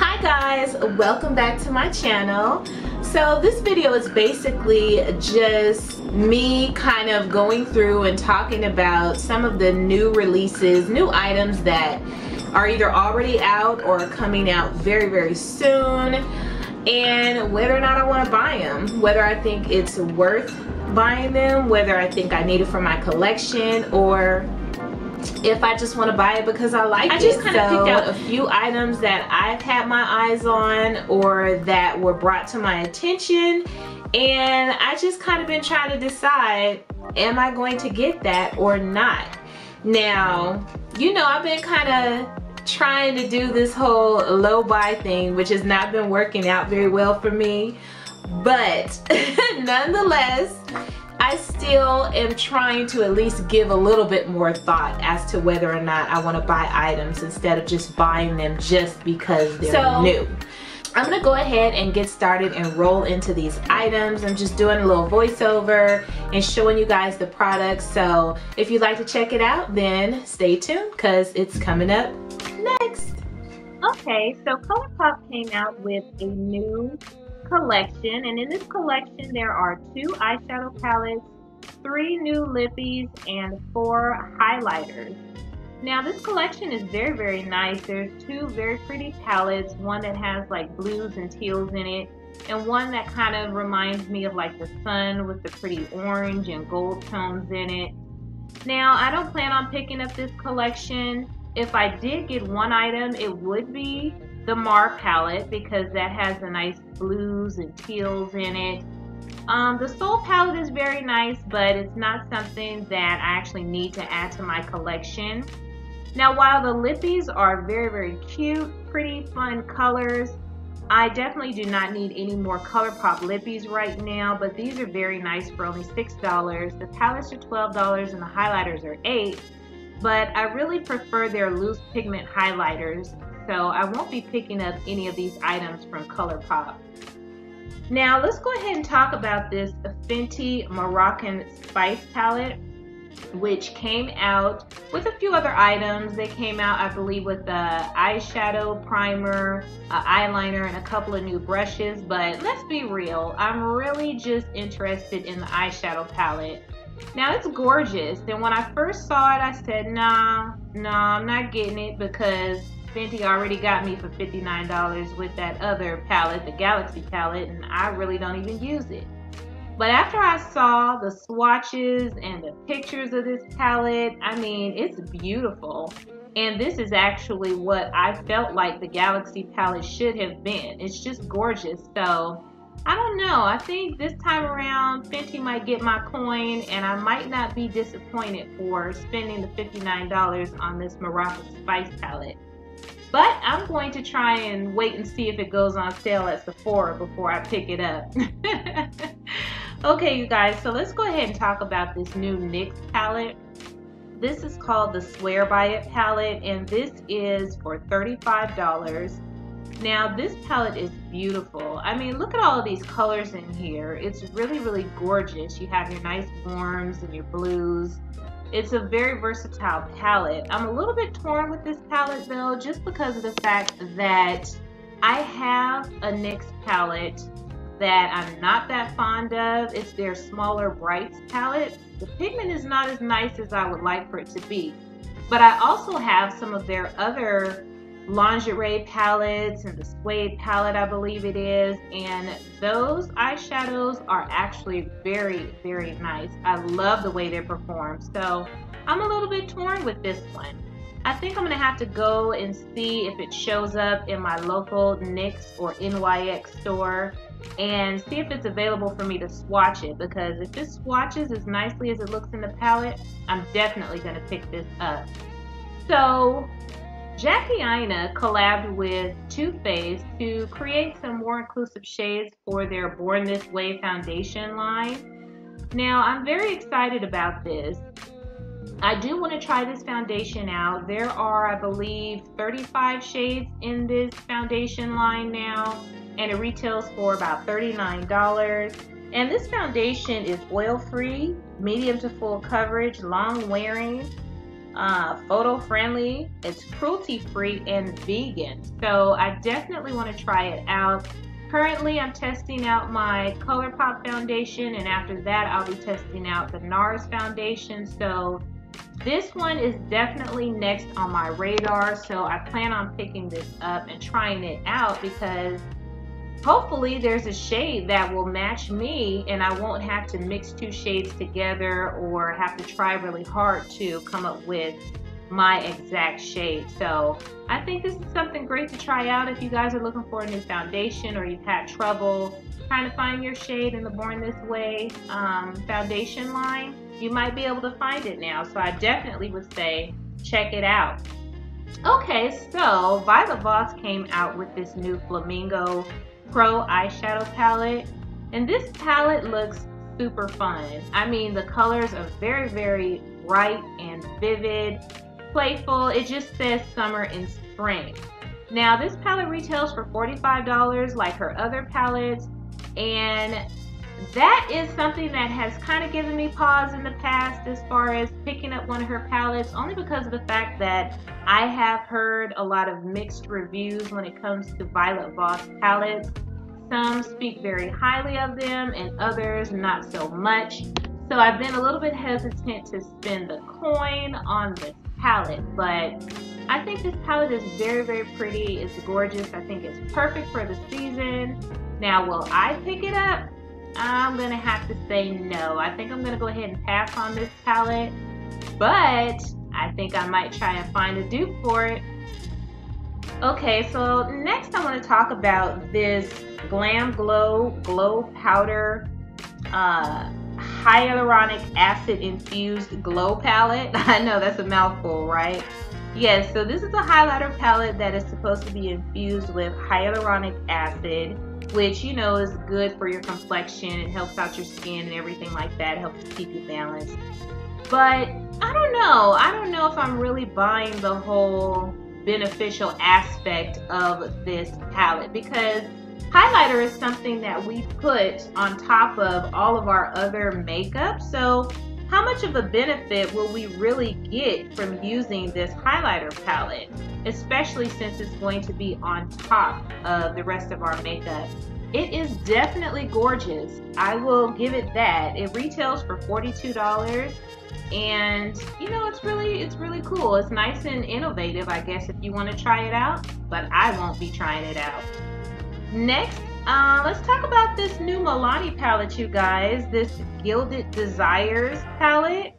Hi guys, welcome back to my channel. So this video is basically just me kind of going through and talking about some of the new releases, new items that are either already out or coming out very soon, and whether or not I want to buy them, whether I think it's worth buying them, whether I think I need it for my collection, or if I just want to buy it because I like it. I just kind of picked out a few items that I've had my eyes on or that were brought to my attention, and I just kind of been trying to decide, am I going to get that or not? Now, you know, I've been kind of trying to do this whole low buy thing, which has not been working out very well for me, but nonetheless, I still am trying to at least give a little bit more thought as to whether or not I want to buy items instead of just buying them just because they're new. I'm gonna go ahead and get started and roll into these items. I'm just doing a little voiceover and showing you guys the products. So if you'd like to check it out, then stay tuned because it's coming up next. Okay, so Kolorful came out with a new collection, and in this collection there are 2 eyeshadow palettes, 3 new lippies, and 4 highlighters. Now this collection is very nice. There's 2 very pretty palettes, one that has like blues and teals in it, and one that kind of reminds me of like the sun with the pretty orange and gold tones in it. Now I don't plan on picking up this collection. If I did get one item, it would be the Mar palette because that has the nice blues and teals in it. The Soul palette is very nice, but it's not something that I actually need to add to my collection. Now while the lippies are very cute, pretty fun colors, I definitely do not need any more Colourpop lippies right now, but these are very nice for only $6. The palettes are $12 and the highlighters are $8, but I really prefer their loose pigment highlighters, so I won't be picking up any of these items from Colourpop. Now let's go ahead and talk about this Fenty Moroccan Spice palette, which came out with a few other items. They came out, I believe, with the eyeshadow primer, eyeliner, and a couple of new brushes, but let's be real, I'm really just interested in the eyeshadow palette. Now it's gorgeous, and when I first saw it I said nah, I'm not getting it because Fenty already got me for $59 with that other palette, the Galaxy palette, and I really don't even use it. But after I saw the swatches and the pictures of this palette, I mean, it's beautiful. And this is actually what I felt like the Galaxy palette should have been. It's just gorgeous. So I don't know, I think this time around Fenty might get my coin, and I might not be disappointed for spending the $59 on this Moroccan Spice palette. But I'm going to try and wait and see if it goes on sale at Sephora before I pick it up. Okay, you guys, so let's go ahead and talk about this new NYX palette. This is called the Swear By It palette, and this is for $35. Now this palette is beautiful. I mean, look at all of these colors in here. It's really gorgeous. You have your nice warms and your blues. It's a very versatile palette. I'm a little bit torn with this palette though, just because of the fact that I have a NYX palette that I'm not that fond of. It's their smaller Brights palette. The pigment is not as nice as I would like for it to be. But I also have some of their other lingerie palettes and the suede palette, I believe it is, and those eyeshadows are actually very nice. I love the way they perform, so I'm a little bit torn with this one. I think I'm gonna have to go and see if it shows up in my local NYX or NYX store and see if it's available for me to swatch it, because if it swatches as nicely as it looks in the palette, I'm definitely gonna pick this up. So Jackie Aina collabed with Too Faced to create some more inclusive shades for their Born This Way foundation line. Now, I'm very excited about this. I do want to try this foundation out. There are, I believe, 35 shades in this foundation line now, and it retails for about $39. And this foundation is oil-free, medium to full coverage, long wearing. photo friendly, it's cruelty free and vegan. So I definitely want to try it out. Currently I'm testing out my ColourPop foundation, and after that I'll be testing out the NARS foundation. So this one is definitely next on my radar. So I plan on picking this up and trying it out, because hopefully there's a shade that will match me and I won't have to mix two shades together or have to try really hard to come up with my exact shade. So I think this is something great to try out if you guys are looking for a new foundation, or you've had trouble trying to find your shade in the Born This Way foundation line. You might be able to find it now. So I definitely would say check it out. Okay, so Violet Voss came out with this new Flamingo Pro eyeshadow palette, and this palette looks super fun. I mean, the colors are very, very bright and vivid, playful. It just says summer and spring. Now this palette retails for $45 like her other palettes, and that is something that has kind of given me pause in the past as far as picking up one of her palettes, only because of the fact that I have heard a lot of mixed reviews when it comes to Violet Voss palettes. Some speak very highly of them and others not so much. So I've been a little bit hesitant to spend the coin on this palette, but I think this palette is very, very pretty. It's gorgeous. I think it's perfect for the season. Now, will I pick it up? I'm gonna have to say no. I think I'm gonna go ahead and pass on this palette, but I think I might try and find a dupe for it. Okay, so next I want to talk about this Glam Glow Glow Powder Hyaluronic Acid Infused Glow Palette. I know that's a mouthful, right? Yes, so this is a highlighter palette that is supposed to be infused with hyaluronic acid, which, you know, is good for your complexion. It helps out your skin and everything like that. It helps to keep you balanced. But I don't know. I don't know if I'm really buying the whole beneficial aspect of this palette, because highlighter is something that we put on top of all of our other makeup. So how much of a benefit will we really get from using this highlighter palette, especially since it's going to be on top of the rest of our makeup? It is definitely gorgeous. I will give it that. It retails for $42, and you know, it's really cool. It's nice and innovative, I guess, if you want to try it out, but I won't be trying it out. Next, let's talk about this new Milani palette, you guys. This Gilded Desires palette.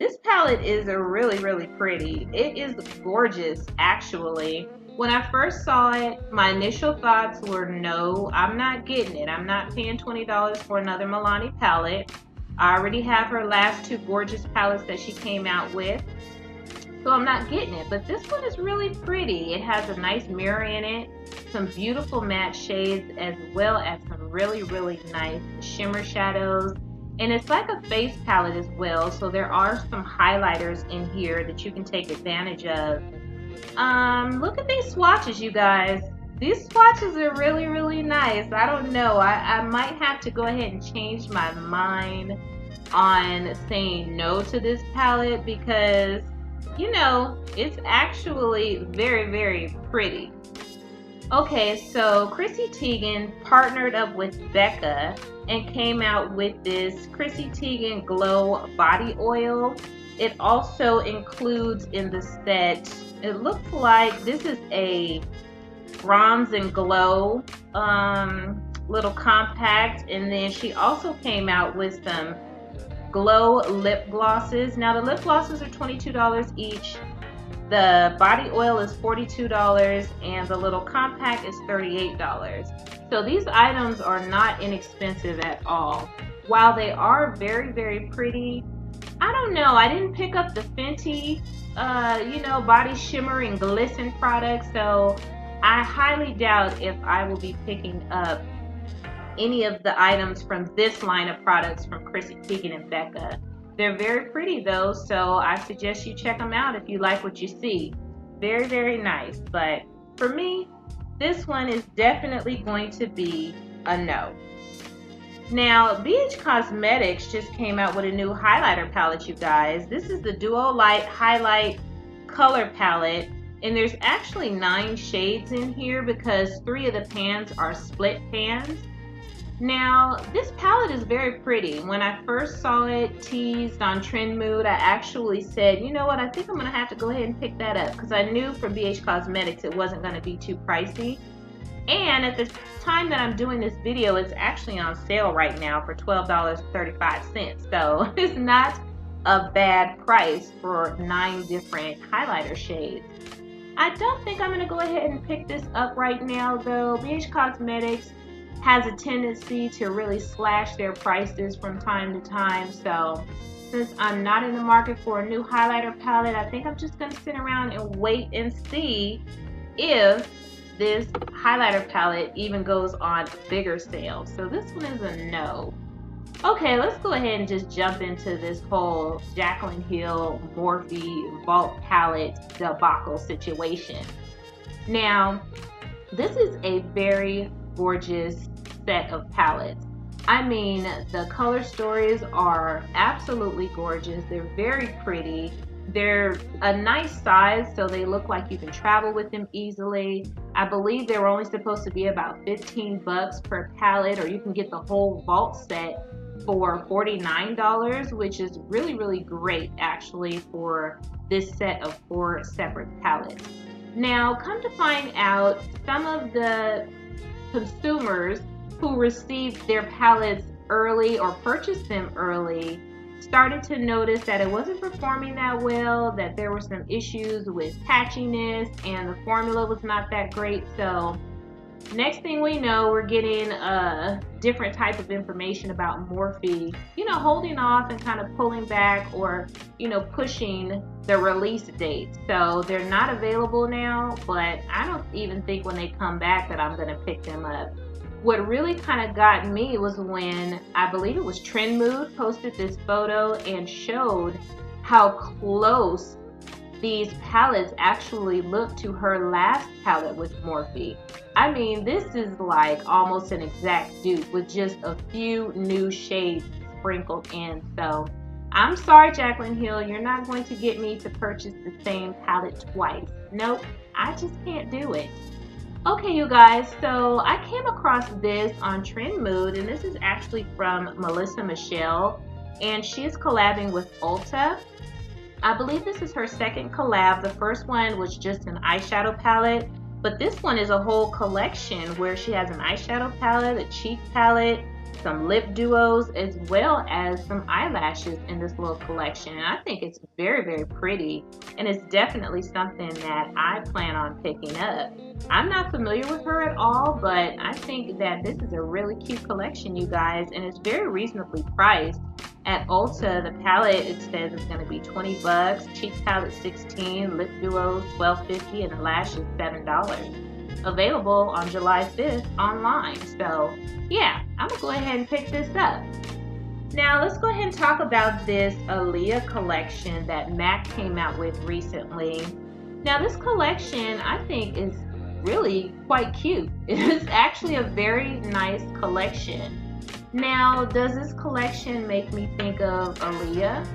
This palette is really pretty. It is gorgeous, actually. When I first saw it, my initial thoughts were, no, I'm not getting it. I'm not paying $20 for another Milani palette. I already have her last two gorgeous palettes that she came out with, so I'm not getting it. But this one is really pretty. It has a nice mirror in it, some beautiful matte shades, as well as some really nice shimmer shadows. And it's like a face palette as well, so there are some highlighters in here that you can take advantage of. Look at these swatches, you guys. These swatches are really nice. I don't know. I might have to go ahead and change my mind on saying no to this palette, because, you know, it's actually very pretty. Okay, so Chrissy Teigen partnered up with Becca and came out with this Chrissy Teigen Glow Body Oil. It also includes in the set, it looks like this is a Bronze and Glow little compact, and then she also came out with some Glow lip glosses. Now the lip glosses are $22 each. The body oil is $42, and the little compact is $38. So these items are not inexpensive at all. While they are very pretty, I don't know, I didn't pick up the Fenty you know, body shimmer and glisten products, so I highly doubt if I will be picking up any of the items from this line of products from Chrissy Teigen and Becca. They're very pretty though, so I suggest you check them out if you like what you see. Very nice, but for me, this one is definitely going to be a no. Now, BH Cosmetics just came out with a new highlighter palette, you guys. This is the Duo Light Highlight Color Palette, and there's actually 9 shades in here because 3 of the pans are split pans. Now, this palette is very pretty. When I first saw it teased on Trend Mood, I actually said, you know what, I think I'm going to have to go ahead and pick that up because I knew from BH Cosmetics it wasn't going to be too pricey. And at the time that I'm doing this video, it's actually on sale right now for $12.35. So it's not a bad price for 9 different highlighter shades. I don't think I'm going to go ahead and pick this up right now though. BH Cosmetics has a tendency to really slash their prices from time to time. So since I'm not in the market for a new highlighter palette, I think I'm just going to sit around and wait and see if this highlighter palette even goes on bigger sales. So this one is a no. Okay, let's go ahead and just jump into this whole Jaclyn Hill Morphe Vault palette debacle situation. Now, this is a very gorgeous set of palettes. I mean, the color stories are absolutely gorgeous. They're very pretty. They're a nice size, so they look like you can travel with them easily. I believe they were only supposed to be about 15 bucks per palette, or you can get the whole vault set for $49, which is really, really great actually for this set of 4 separate palettes. Now, come to find out, some of the consumers who received their palettes early or purchased them early started to notice that it wasn't performing that well, that there were some issues with patchiness and the formula was not that great. So next thing we know, we're getting a different type of information about Morphe, you know, holding off and kind of pulling back, or, you know, pushing the release date. So they're not available now, but I don't even think when they come back that I'm going to pick them up. What really kind of got me was when, I believe it was Trend Mood, posted this photo and showed how close these palettes actually look to her last palette with Morphe. I mean, this is like almost an exact dupe with just a few new shades sprinkled in. So I'm sorry, Jaclyn Hill, you're not going to get me to purchase the same palette twice. Nope, I just can't do it. Okay, you guys, so I came across this on Trend Mood, and this is actually from Melissa Michelle, and she is collabing with Ulta. I believe this is her second collab. The first one was just an eyeshadow palette, but this one is a whole collection where she has an eyeshadow palette, a cheek palette, some lip duos, as well as some eyelashes in this little collection. And I think it's very, very pretty, and it's definitely something that I plan on picking up. I'm not familiar with her at all, but I think that this is a really cute collection, you guys, and it's very reasonably priced. At Ulta, the palette, it says it's going to be 20 bucks, cheek palette $16, lip duos $12.50, and the lashes $7. Available on July 5th online. So yeah, I'm gonna go ahead and pick this up. Now let's go ahead and talk about this Aaliyah collection that MAC came out with recently. Now this collection I think is really quite cute. It is actually a very nice collection. Now, does this collection make me think of Aaliyah?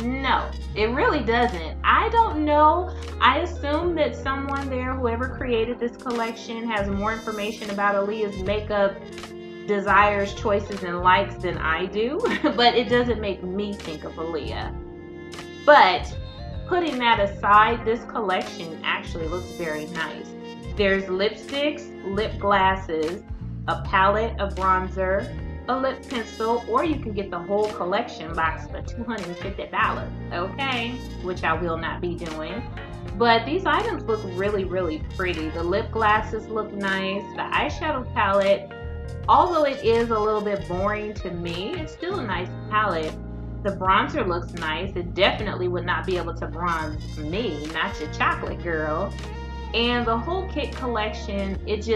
No, it really doesn't. I don't know. I assume that someone there, whoever created this collection, has more information about Aaliyah's makeup desires, choices, and likes than I do, but it doesn't make me think of Aaliyah. But putting that aside, this collection actually looks very nice. There's lipsticks, lip glasses, a palette, a bronzer, a lip pencil, or you can get the whole collection box for $250, okay? Which I will not be doing. But these items look really, really pretty. The lip glasses look nice. The eyeshadow palette, although it is a little bit boring to me, it's still a nice palette. The bronzer looks nice. It definitely would not be able to bronze me, not your chocolate girl. And the whole kit collection, it's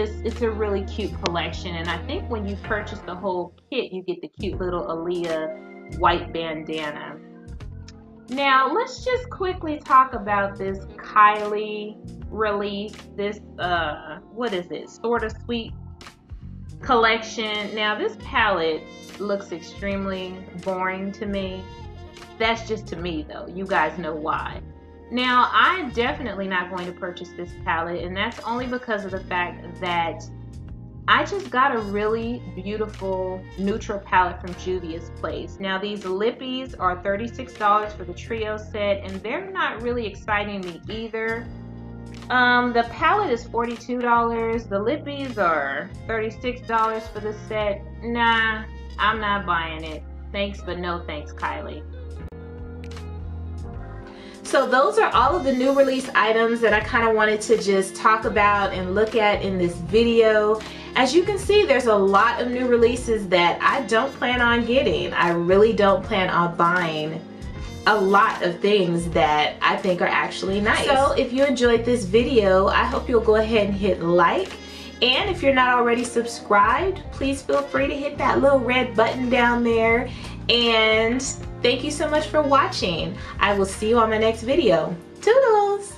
a really cute collection. And I think when you purchase the whole kit, you get the cute little Aaliyah white bandana. Now, let's just quickly talk about this Kylie release. This, what is it? Sorta Sweet collection. Now this palette looks extremely boring to me. That's just to me though. You guys know why. Now I'm definitely not going to purchase this palette, and that's only because of the fact that I just got a really beautiful neutral palette from Juvia's Place. Now these lippies are $36 for the trio set, and they're not really exciting me either. The palette is $42. The lippies are $36 for the set. Nah, I'm not buying it. Thanks, but no thanks, Kylie. So those are all of the new release items that I kind of wanted to just talk about and look at in this video. As you can see, there's a lot of new releases that I don't plan on getting. I really don't plan on buying a lot of things that I think are actually nice. So if you enjoyed this video, I hope you'll go ahead and hit like. And if you're not already subscribed, please feel free to hit that little red button down there. And thank you so much for watching. I will see you on my next video. Toodles!